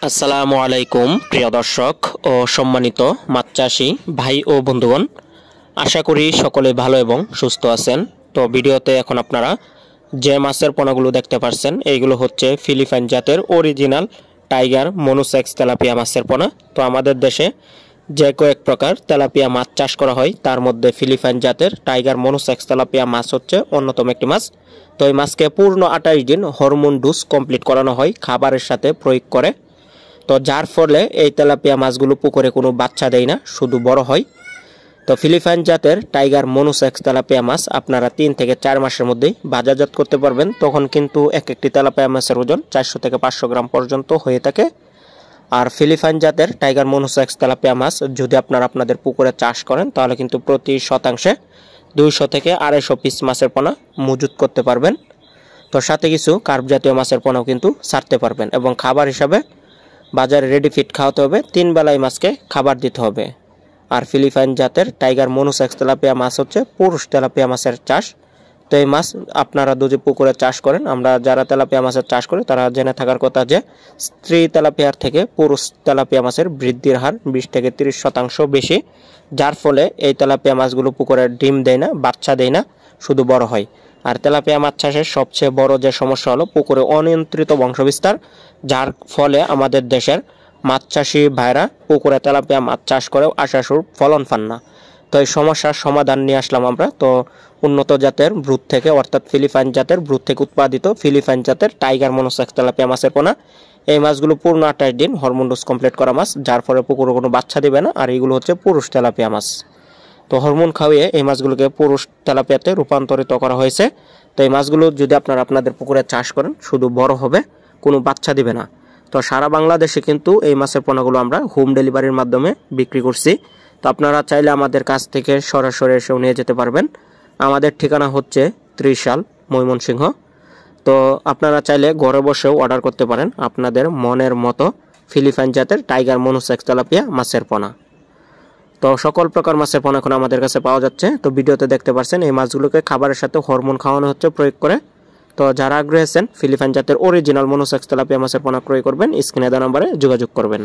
আসসালামু আলাইকুম প্রিয় দর্শক ও সম্মানিত মাছ চাষী ভাই ও বন্ধুগণ, আশা করি সকলে ভালো এবং সুস্থ আছেন। তো ভিডিওতে এখন আপনারা যে মাছের পোনাগুলো দেখতে পাচ্ছেন এইগুলো হচ্ছে ফিলিপাইন জাতের অরিজিনাল টাইগার মনোসেক্স তেলাপিয়া মাছের পোনা। তো আমাদের দেশে যে কয়েক প্রকার তেলাপিয়া মাছ চাষ করা হয় তার মধ্যে ফিলিপাইন জাতের টাইগার মনোসেক্স তেলাপিয়া মাছ হচ্ছে অন্যতম একটি মাছ। তো এই মাছকে পূর্ণ 28 দিন হরমোন ডোজ কমপ্লিট করানো হয় খাবারের সাথে প্রয়োগ করে। তো যার ফলে এই তেলাপিয়া মাছগুলো পুকুরে কোনো বাচ্চা দেয় না, শুধু বড় হয়। তো ফিলিপাইন জাতের টাইগার মনোসেক্স তেলাপিয়া মাছ আপনারা 3 থেকে 4 মাসের মধ্যেই বাজারজাত করতে পারবেন। তখন কিন্তু এক একটি তেলাপিয়া মাছের ওজন 400 থেকে 500 গ্রাম পর্যন্ত হয়ে থাকে। আর ফিলিপাইন জাতের টাইগার মনোসেক্স তেলাপিয়া মাছ যদি আপনারা আপনাদের পুকুরে চাষ করেন তাহলে কিন্তু প্রতি শতাংশে 200 থেকে 250 পিস মাছের পোনা মজুত করতে পারবেন। তো সাথে কিছু কার্প জাতীয় মাছের পোনাও কিন্তু ছাড়তে পারবেন এবং খাবার হিসাবে বাজারে রেডি ফিট খাওয়াতে হবে, 3 বেলায় মাছকে খাবার দিতে হবে। আর ফিলিপাইন জাতের টাইগার মনোসেক্স তেলাপিয়া মাছ হচ্ছে পুরুষ তেলাপিয়া মাছের চাষ। তো এই মাছ আপনারা যদি পুকুরে চাষ করেন, আমরা যারা তেলাপিয়া মাছের চাষ করি তারা জেনে থাকার কথা যে স্ত্রী তেলাপিয়ার থেকে পুরুষ তেলাপিয়া মাছের বৃদ্ধির হার 20 থেকে 30% বেশি, যার ফলে এই তেলাপিয়া মাছগুলো পুকুরে ডিম দেয় না, বাচ্চা দেয় না, শুধু বড় হয়। আর তেলাপিয়া মাছ চাষের সবচেয়ে বড় যে সমস্যা হলো পুকুরে অনিয়ন্ত্রিত বংশবিস্তার, যার ফলে আমাদের দেশের মাছ চাষি ভাইরা পুকুরে তেলাপিয়া মাছ চাষ করেও আশানুরূপ ফলন পান না। তো এই সমস্যার সমাধান নিয়ে আসলাম আমরা। তো উন্নত জাতের ব্রুড থেকে, অর্থাৎ ফিলিপাইন জাতের ব্রুড থেকে উৎপাদিত ফিলিপাইন জাতের টাইগার মনোসেক্স তেলাপিয়া মাছের পোনা। এই মাছগুলো পূর্ণ 28 দিন হরমোন ডোজ কমপ্লিট করা মাছ, যার ফলে পুকুরে কোনো বাচ্চা দিবে না। আর এইগুলো হচ্ছে পুরুষ তেলাপিয়া মাছ। তো হরমোন খাওয়িয়ে এই মাছগুলোকে পুরুষ তেলাপিয়াতে রূপান্তরিত করা হয়েছে। তো এই মাছগুলো যদি আপনারা আপনাদের পুকুরে চাষ করেন শুধু বড় হবে, কোনো বাচ্চা দিবে না। তো সারা বাংলাদেশে কিন্তু এই মাছের পোনাগুলো আমরা হোম ডেলিভারির মাধ্যমে বিক্রি করছি। তো আপনারা চাইলে আমাদের কাছ থেকে সরাসরি এসেও নিয়ে যেতে পারবেন। আমাদের ঠিকানা হচ্ছে ত্রিশাল, ময়মনসিংহ। তো আপনারা চাইলে ঘরে বসেও অর্ডার করতে পারেন আপনাদের মনের মতো ফিলিপাইন জাতের টাইগার মনোসেক্স তেলাপিয়া মাছের পোনা। তো সকল প্রকার মাছের পোনা এখন আমাদের কাছে পাওয়া যাচ্ছে। তো ভিডিওতে দেখতে পাচ্ছেন এই মাছগুলোকে খাবারের সাথে হরমোন খাওয়ানো হচ্ছে প্রয়োগ করে। তো যারা আগ্রহী আছেন ফিলিপাইন জাতের অরিজিনাল মনোসেক্স তেলাপিয়া মাছের পোনা ক্রয় করবেন, স্ক্রিনে দেওয়া নম্বরে যোগাযোগ করবেন।